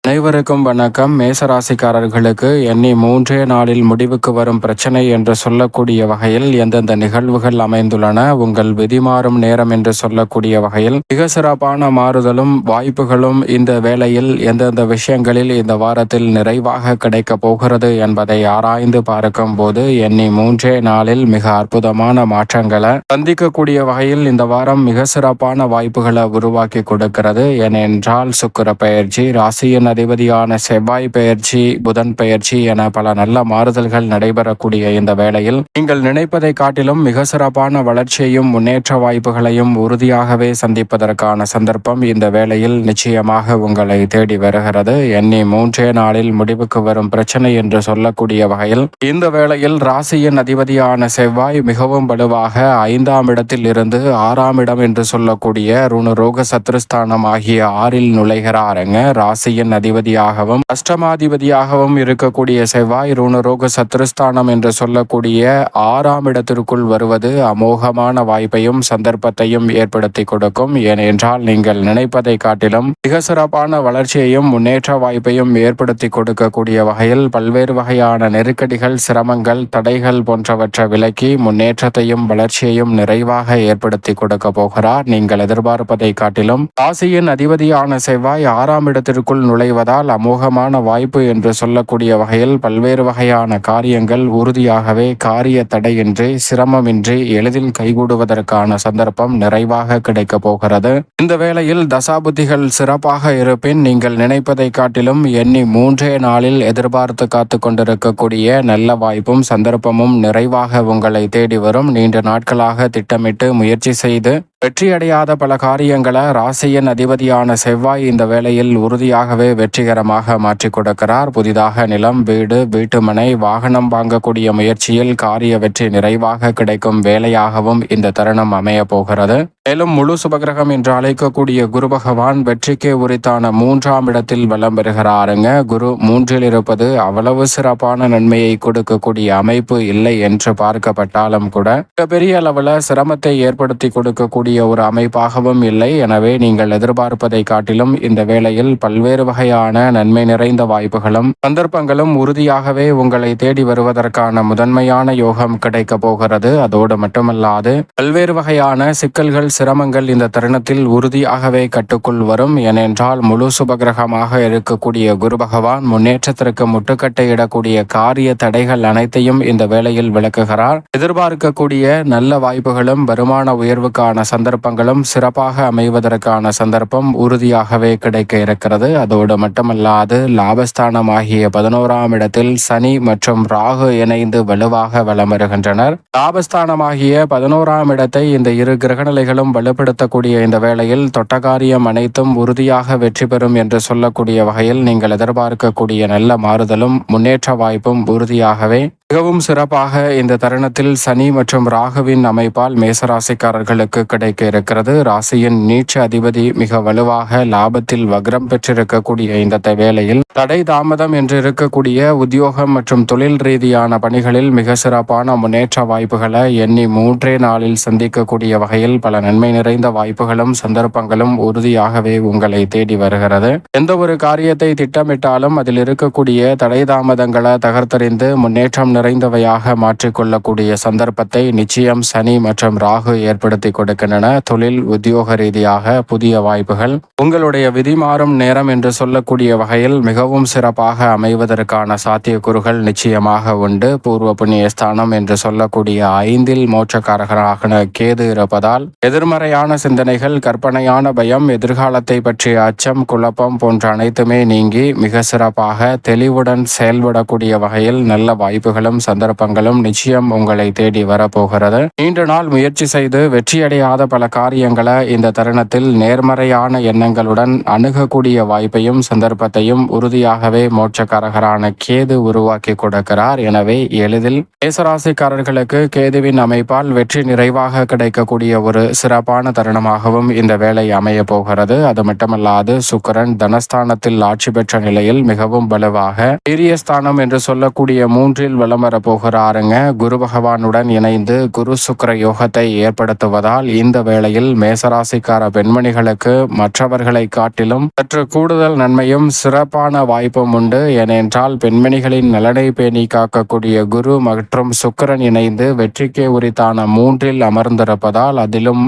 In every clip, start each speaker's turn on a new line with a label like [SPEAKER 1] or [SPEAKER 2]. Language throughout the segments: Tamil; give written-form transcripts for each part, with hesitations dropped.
[SPEAKER 1] அனைவருக்கும் வணக்கம். மேசராசிக்காரர்களுக்கு எண்ணி மூன்றே நாளில் முடிவுக்கு வரும் பிரச்சனை என்று சொல்லக்கூடிய வகையில் எந்தெந்த நிகழ்வுகள் அமைந்துள்ளன, உங்கள் விதிமாறும் நேரம் என்று சொல்லக்கூடிய வகையில் மிக சிறப்பான மாறுதலும் வாய்ப்புகளும் இந்த வேளையில் எந்தெந்த விஷயங்களில் இந்த வாரத்தில் நிறைவாக கிடைக்க போகிறது என்பதை ஆராய்ந்து பார்க்கும் போது எண்ணி மூன்றே நாளில் மிக அற்புதமான மாற்றங்களை சந்திக்கக்கூடிய வகையில் இந்த வாரம் மிக சிறப்பான வாய்ப்புகளை உருவாக்கி கொடுக்கிறது. ஏனென்றால் சுக்கிர பெயர்ச்சி, ராசியின் அதிபதியான செவ்வாய் பெயர்ச்சி, புதன் பெயர்ச்சி என பல நல்ல மாறுதல்கள் நடைபெறக்கூடிய இந்த வேளையில் நீங்கள் நினைப்பதை காட்டிலும் மிக சிறப்பான வளர்ச்சியையும் முன்னேற்ற வாய்ப்புகளையும் உறுதியாகவே சந்திப்பதற்கான சந்தர்ப்பம் இந்த வேளையில் நிச்சயமாக உங்களை தேடி வருகிறது. எண்ணி மூன்றே நாளில் முடிவுக்கு வரும் பிரச்சனை என்று சொல்லக்கூடிய வகையில் இந்த வேளையில் ராசியின் அதிபதியான செவ்வாய் மிகவும் வலுவாக 5ஆம் இடத்தில் இருந்து 6ஆம் இடம் என்று சொல்லக்கூடிய ருணரோக சத்ருஸ்தானம் ஆகிய 6இல் நுழைகிறாருங்க. ராசியின் அதிபதியாகவும் அஷ்டமாதிபதியாகவும் இருக்கக்கூடிய செவ்வாய் ருணரோக சத்ருஸ்தானம் என்று சொல்லக்கூடிய 6ஆம் இடத்திற்குள் வருவது அமோகமான வாய்ப்பையும் சந்தர்ப்பத்தையும் ஏற்படுத்தி கொடுக்கும். ஏனென்றால் நீங்கள் நினைப்பதை காட்டிலும் மிக சிறப்பான வளர்ச்சியையும் முன்னேற்ற வாய்ப்பையும் ஏற்படுத்தி கொடுக்கக்கூடிய வகையில் பல்வேறு வகையான நெருக்கடிகள், சிரமங்கள், தடைகள் போன்றவற்றை விலக்கி முன்னேற்றத்தையும் வளர்ச்சியையும் நிறைவாக ஏற்படுத்தி கொடுக்க போகிறார். நீங்கள் எதிர்பார்ப்பதை காட்டிலும் ராசியின் அதிபதியான செவ்வாய் 6ஆம் இடத்திற்குள் நுழைவதால் அமோகமான வாய்ப்பு என்று சொல்லக்கூடிய வகையில் பல்வேறு வகையான காரியங்கள் உறுதியாகவே காரிய தடையின்றி சிரமமின்றி எளிதில் கைகூடுவதற்கான சந்தர்ப்பம் நிறைவாக கிடைக்க போகிறது. இந்த வேளையில் தசாபுத்திகள் சிறப்பாக இருப்பின் நீங்கள் நினைப்பதை காட்டிலும் எண்ணி மூன்றே நாளில் எதிர்பார்த்து காத்து கொண்டிருக்கக்கூடிய நல்ல வாய்ப்பும் சந்தர்ப்பமும் நிறைவாக உங்களை தேடி வரும். நீண்ட நாட்களாக திட்டமிட்டு முயற்சி செய்து வெற்றியடையாத பல காரியங்களை ராசியின் அதிபதியான செவ்வாய் இந்த வேளையில் உறுதியாகவே வெற்றிகரமாக மாற்றிக் கொடுக்கிறார். புதிதாக நிலம், வீடு, வீட்டுமனை, வாகனம் வாங்கக்கூடிய முயற்சியில் காரிய வெற்றி நிறைவாக கிடைக்கும் வேலையாகவும் இந்த தருணம் அமைய போகிறது. மேலும் முழு சுபகிரகம் என்று அழைக்கக்கூடிய குரு பகவான் வெற்றிக்கு உரித்தான 3ஆம் இடத்தில் வலம் பெறுகிறாருங்க. குரு 3இல் இருப்பது அவ்வளவு சிறப்பான நன்மையை கொடுக்கக்கூடிய அமைப்பு இல்லை என்று பார்க்கப்பட்டாலும் கூட பெரிய அளவில் சிரமத்தை ஏற்படுத்தி கொடுக்கக்கூடிய ஒரு அமைப்பாகவும் இல்லை. எனவே நீங்கள் எதிர்பார்ப்பதை காட்டிலும் இந்த வேளையில் பல்வேறு வகையான நன்மை நிறைந்த வாய்ப்புகளும் சந்தர்ப்பங்களும் உறுதியாகவே உங்களை தேடி வருவதற்கான முதன்மையான யோகம் கிடைக்க போகிறது. அதோடு மட்டுமல்லாது பல்வேறு வகையான சிக்கல்கள், சிரமங்கள் இந்த தருணத்தில் உறுதியாகவே கட்டுக்குள் வரும். ஏனென்றால் முழு சுபகிரகமாக இருக்கக்கூடிய குரு பகவான் முன்னேற்றத்திற்கு முட்டுக்கட்டை இடக்கூடிய காரிய தடைகள் அனைத்தையும் இந்த வேளையில் விளக்குகிறார். எதிர்பார்க்கக்கூடிய நல்ல வாய்ப்புகளும் வருமான உயர்வுக்கான சந்தர்ப்பங்களும் சிறப்பாக அமைவதற்கான சந்தர்ப்பம் உறுதியாகவே கிடைக்க இருக்கிறது. அதோடு மட்டுமல்லாது லாபஸ்தானம் ஆகிய 11ஆம் இடத்தில் சனி மற்றும் ராகு இணைந்து வலுவாக வலம் வருகின்றனர். லாபஸ்தானமாகிய 11ஆம் இடத்தை இந்த இரு கிரகநிலைகளும் வலுப்படுத்தக்கூடிய இந்த வேளையில் தொட்டகாரியம் அனைத்தும் உறுதியாக வெற்றி பெறும் என்று சொல்லக்கூடிய வகையில் நீங்கள் எதிர்பார்க்கக்கூடிய நல்ல மாறுதலும் முன்னேற்ற வாய்ப்பும் உறுதியாகவே மிகவும் சிறப்பாக இந்த தருணத்தில் சனி மற்றும் ராகுவின் அமைப்பால் மேசராசிக்காரர்களுக்கு கிடைக்க இருக்கிறது. ராசியின் நீச்ச அதிபதி மிக வலுவாக லாபத்தில் வக்ரம் பெற்றிருக்கக்கூடிய இந்த வேளையில் தடை தாமதம் என்று இருக்கக்கூடிய உத்தியோகம் மற்றும் தொழில் ரீதியான பணிகளில் மிக சிறப்பான முன்னேற்ற வாய்ப்புகளை எண்ணி மூன்றே நாளில் சந்திக்கக்கூடிய வகையில் பல நன்மை நிறைந்த வாய்ப்புகளும் சந்தர்ப்பங்களும் உறுதியாகவே உங்களை தேடி வருகிறது. எந்த ஒரு காரியத்தை திட்டமிட்டாலும் அதில் இருக்கக்கூடிய தடை தாமதங்களை தகர்த்தறிந்து முன்னேற்றம் நிறைந்தவையாக மாற்றிக்கொள்ளக்கூடிய சந்தர்ப்பத்தை நிச்சயம் சனி மற்றும் ராகு ஏற்படுத்தி கொடுக்கின்றன. தொழில், உத்தியோக ரீதியாக புதிய வாய்ப்புகள் உங்களுடைய விதிமாறும் நேரம் என்று சொல்லக்கூடிய வகையில் மிகவும் சிறப்பாக அமைவதற்கான சாத்தியக்கூறுகள் நிச்சயமாக உண்டு. பூர்வ புண்ணிய ஸ்தானம் என்று சொல்லக்கூடிய 5இல் மோட்சக்காரகராக கேது இருப்பதால் எதிர்மறையான சிந்தனைகள், கற்பனையான பயம், எதிர்காலத்தை பற்றிய அச்சம், குழப்பம் போன்ற அனைத்துமே நீங்கி மிக சிறப்பாக தெளிவுடன் செயல்படக்கூடிய வகையில் நல்ல வாய்ப்புகளும் சந்தர்ப்பங்களும் நிச்சயம் உங்களை தேடி வரப்போகிறது. நீண்ட நாள் முயற்சி செய்து வெற்றியடையாத பல காரியங்களை இந்த தருணத்தில் நேர்மறையான எண்ணங்களுடன் அணுகக்கூடிய வாய்ப்பையும் சந்தர்ப்பத்தையும் உறுதியாகவே மோட்சக்காரகரான கேது உருவாக்கி கொடுக்கிறார். எனவே எளிதில் மேசராசிக்காரர்களுக்கு கேதுவின் அமைப்பால் வெற்றி நிறைவாக கிடைக்கக்கூடிய ஒரு சிறப்பான தருணமாகவும் இந்த வேலை அமைய போகிறது. அது மட்டுமல்லாது சுக்கிரன் தனஸ்தானத்தில் ஆட்சி பெற்ற நிலையில் மிகவும் வலுவாக வீரியஸ்தானம் என்று சொல்லக்கூடிய 3இல் வலம் வர போகிறாருங்க. குரு பகவானுடன் இணைந்து குரு சுக்கிர யோகத்தை ஏற்படுத்துவதால் இந்த வேளையில் மேசராசிக்கார பெண்மணிகளுக்கு மற்றவர்களை காட்டிலும் சற்று கூடுதல் நன்மையும் சிறப்பான வாய்ப்பும் உண்டு. ஏனென்றால் பெண்மணிகளின் நலனை பேணி காக்கக்கூடிய குரு மற்றும் சுக்கிரன் இணைந்து வெற்றிக்கு உரித்தான 3ல் அமர்ந்திருப்பதால் அதிலும்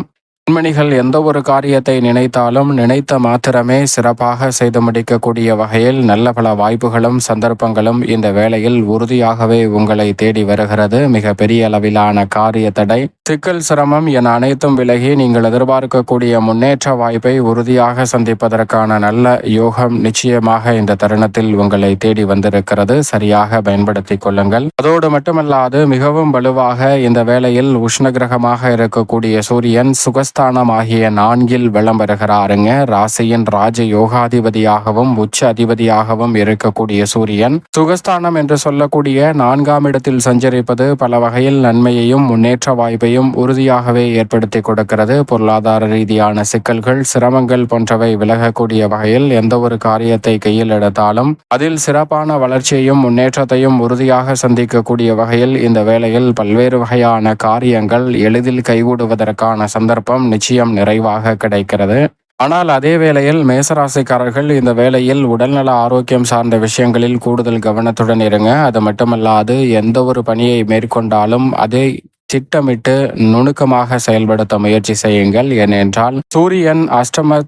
[SPEAKER 1] பெண்மணிகள் எந்த ஒரு காரியத்தை நினைத்தாலும் நினைத்த மாத்திரமே சிறப்பாக செய்து முடிக்கக்கூடிய வகையில் நல்ல பல வாய்ப்புகளும் சந்தர்ப்பங்களும் இந்த வேளையில் உறுதியாகவே உங்களை தேடி வருகிறது. மிக பெரிய அளவிலான காரிய தடை, சிக்கல், சிரமம் என அனைத்தும் விலகி நீங்கள் எதிர்பார்க்கக்கூடிய முன்னேற்ற வாய்ப்பை உறுதியாக சந்திப்பதற்கான நல்ல யோகம் நிச்சயமாக இந்த தருணத்தில் உங்களை தேடி வந்திருக்கிறது. சரியாக பயன்படுத்திக் கொள்ளுங்கள். அதோடு மட்டுமல்லாது மிகவும் வலுவாக இந்த வேளையில் உஷ்ண கிரகமாக இருக்கக்கூடிய சூரியன் சுகஸ்தானம் ஆகிய 4ல் வலம் வருகிறாருங்க. ராசியின் ராஜ யோகாதிபதியாகவும் உச்ச அதிபதியாகவும் இருக்கக்கூடிய சூரியன் சுகஸ்தானம் என்று சொல்லக்கூடிய 4ஆம் இடத்தில் சஞ்சரிப்பது பல வகையில் நன்மையையும் முன்னேற்ற வாய்ப்பையும் உறுதியாகவே ஏற்படுத்தி கொடுக்கிறது. பொருளாதார ரீதியான சிக்கல்கள், சிரமங்கள் போன்றவை விலகக்கூடிய வகையில் எந்த ஒரு காரியத்தை கையில் எடுத்தாலும் அதில் சிறப்பான வளர்ச்சியையும் முன்னேற்றத்தையும் உறுதியாக சந்திக்கக்கூடிய வகையில் இந்த வேளையில் பல்வேறு வகையான காரியங்கள் எளிதில் கைகூடுவதற்கான சந்தர்ப்பம் நிச்சயம் நிறைவாக கிடைக்கிறது. ஆனால் அதே வேளையில் மேசராசிக்காரர்கள் இந்த வேளையில் உடல்நல ஆரோக்கியம் சார்ந்த விஷயங்களில் கூடுதல் கவனத்துடன் இருங்க. அது மட்டுமல்லாது எந்த ஒரு பணியை மேற்கொண்டாலும் அதை திட்டமிட்டு நுணுக்கமாக செயல்படுத்த முயற்சி செய்யுங்கள். ஏனென்றால் சூரியன் அஷ்டம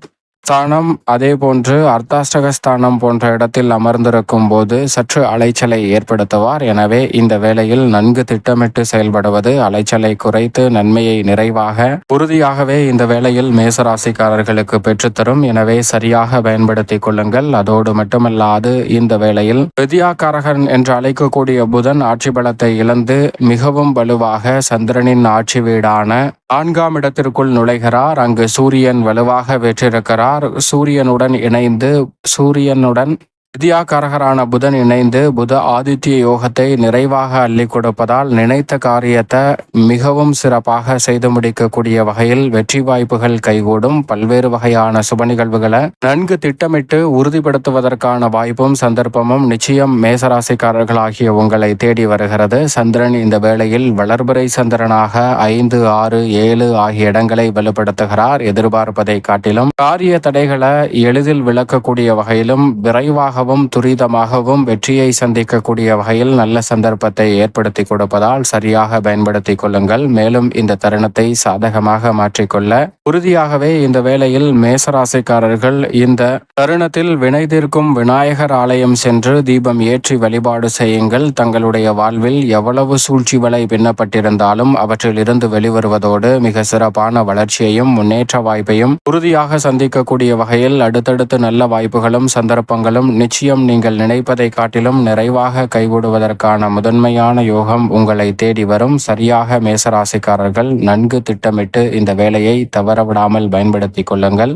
[SPEAKER 1] ஸ்தானம் அதே போன்று அர்த்தாஷ்டகஸ்தானம் போன்ற இடத்தில் அமர்ந்திருக்கும் போது சற்று அலைச்சலை ஏற்படுத்துவார். எனவே இந்த வேளையில் நன்கு திட்டமிட்டு செயல்படுவது அலைச்சலை குறைத்து நன்மையை நிறைவாக உறுதியாகவே இந்த வேளையில் மேசராசிக்காரர்களுக்கு பெற்றுத்தரும். எனவே சரியாக பயன்படுத்திக் கொள்ளுங்கள். அதோடு மட்டுமல்லாது இந்த வேளையில் வித்யாகாரகன் என்று அழைக்கக்கூடிய புதன் ஆட்சி பலத்தை இழந்து மிகவும் வலுவாக சந்திரனின் ஆட்சி வீடான 4ஆம் இடத்திற்குள் நுழைகிறார். அங்கு சூரியன் வலுவாக வெற்றிருக்கிறார். சூரியனுடன் இணைந்து வித்யாகாரகரான புதன் இணைந்து புத ஆதித்ய யோகத்தை நிறைவாக அள்ளி கொடுப்பதால் நினைத்த காரியத்தை மிகவும் சிறப்பாக செய்து முடிக்கக்கூடிய வகையில் வெற்றி வாய்ப்புகள் கைகூடும். பல்வேறு வகையான சுப நிகழ்வுகளை நன்கு திட்டமிட்டு உறுதிப்படுத்துவதற்கான வாய்ப்பும் சந்தர்ப்பமும் நிச்சயம் மேசராசிக்காரர்களாகிய உங்களை தேடி வருகிறது. சந்திரன் இந்த வேளையில் வளர்பிறை சந்திரனாக 5, 6, 7 ஆகிய இடங்களை வலுப்படுத்துகிறார். எதிர்பார்ப்பதை காட்டிலும் காரிய தடைகளை எளிதில் விளக்கக்கூடிய வகையிலும் விரைவாக துரிதமாகவும் வெற்றியை சந்திக்கக்கூடிய வகையில் நல்ல சந்தர்ப்பத்தை ஏற்படுத்தி கொடுப்பதால் சரியாக பயன்படுத்திக் கொள்ளுங்கள். மேலும் இந்த தருணத்தை சாதகமாக மாற்றிக்கொள்ள உறுதியாகவே இந்த வேளையில் மேசராசிக்காரர்கள் இந்த தருணத்தில் வினை தீர்க்கும் விநாயகர் ஆலயம் சென்று தீபம் ஏற்றி வழிபாடு செய்யுங்கள். தங்களுடைய வாழ்வில் எவ்வளவு சூழ்ச்சி வலை பின்னப்பட்டிருந்தாலும் அவற்றில் இருந்து வெளிவருவதோடு மிக சிறப்பான வளர்ச்சியையும் முன்னேற்ற வாய்ப்பையும் உறுதியாக சந்திக்கக்கூடிய வகையில் அடுத்தடுத்து நல்ல வாய்ப்புகளும் சந்தர்ப்பங்களும் நிச்சயம் நீங்கள் நினைப்பதை காட்டிலும் நிறைவாக கைகூடுவதற்கான முதன்மையான யோகம் உங்களை தேடி வரும். சரியாக மேசராசிக்காரர்கள் நன்கு திட்டமிட்டு இந்த வேலையை தவறவிடாமல் பயன்படுத்திக் கொள்ளுங்கள்.